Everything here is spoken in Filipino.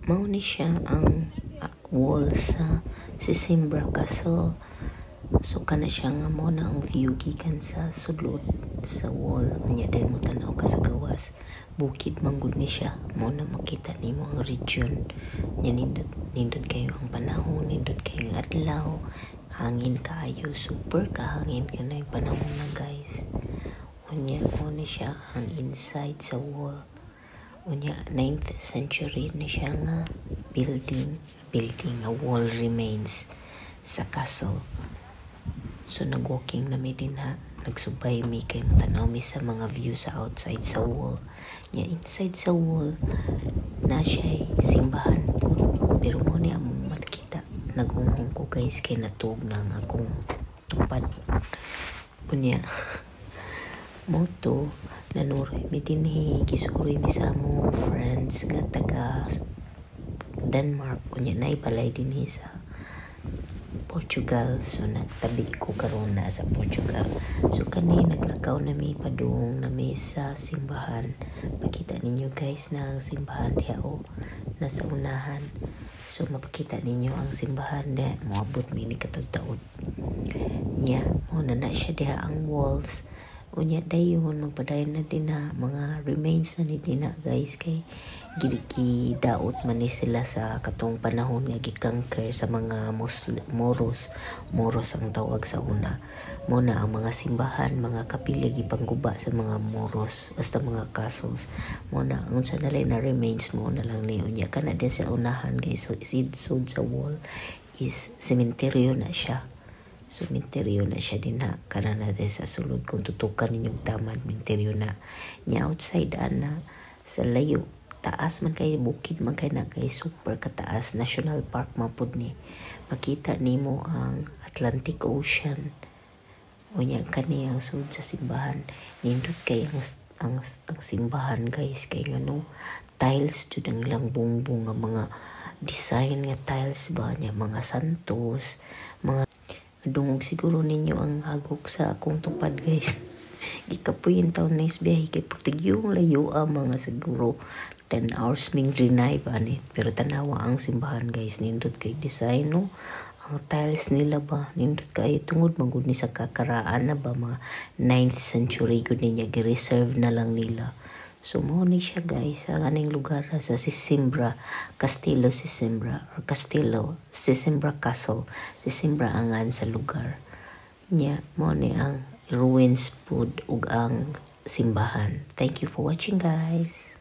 Mao ni siya ang wall sa Sisimbra Castle. So kana siya nga mo na ang view gikan sa sulod sa wall. Unya din mo tanaw ka sa gawas. Bukid manggod ni siya. Mo na makita nimo ang region. Nya nindot kayo ang panahon, nindot kayo ang adlaw. Hangin kaayo, super kahangin ka na yung panahon na guys. Unya mo ni siya ang inside sa wall. Unya 9th century na siya nga building a wall remains sa castle. So nag-walking na mi din ha, nagsubay mi kay matanaw mi sa mga view sa outside sa wall. Nya inside sa wall na siya simbahan po, pero mo ni among makita. Naghunghong ko guys kay natug nang akong tupad. Unya moto nanuroy mi dinhi, gisuroy mi sa among friends nga taga Denmark. Unya nay balay dinhi sa Portugal. So nagtabi ko karon na sa Portugal. So kani naglakaw na mi padung na mi sa simbahan. Pakita ninyo guys na ang simbahan diha o nasa unahan. So mapakita ninyo ang simbahan diha, moabot mi ni katagtaod. Nya mo na siya diha ang walls. Unya dayon magpadayon na din na mga remains na ni dina guys, kay gidaot man ni sila sa katong panahon nga gikanker sa mga Moros ang tawag sa una. Mo na ang mga simbahan, mga kapila gipangguba sa mga Moros, basta mga castles. Mo na ang unsa na na remains mo na lang ni unya kana din sa unahan guys. So sud sa wall is cemetery na siya. So, minteryo na siya din ha. Kana natin sa sulod kung tutukan ninyong tamad, minteryo na. Nya outside ana sa layo. Taas man kay bukid man kay na kay super kataas. National Park mapud ni. Makita nimo ang Atlantic Ocean. Unya kani ang sud sa simbahan. Nindot kay ang simbahan guys. Kay ngano tiles jud ang ilang bungbong nga mga design nga tiles ba niya. Mga santos. Mga dungog siguro ninyo ang hagok sa akong tupad guys. Gikapuyin taon na isbiyahe kay yung layo mga siguro 10 hours ming drenay ba ni. Pero tanawa ang simbahan guys, nindot kay design no. Ang tiles nila ba nindot kay tungod magud ni sa kakaraan na ba mga 9th century gud niya gi-reserve na lang nila. So mo ni siya guys ang aning lugar sa Sisimbra Sisimbra Castle. Sisimbra angan sa lugar nya. Mo ni ang ruins pud ug ang simbahan. Thank you for watching guys.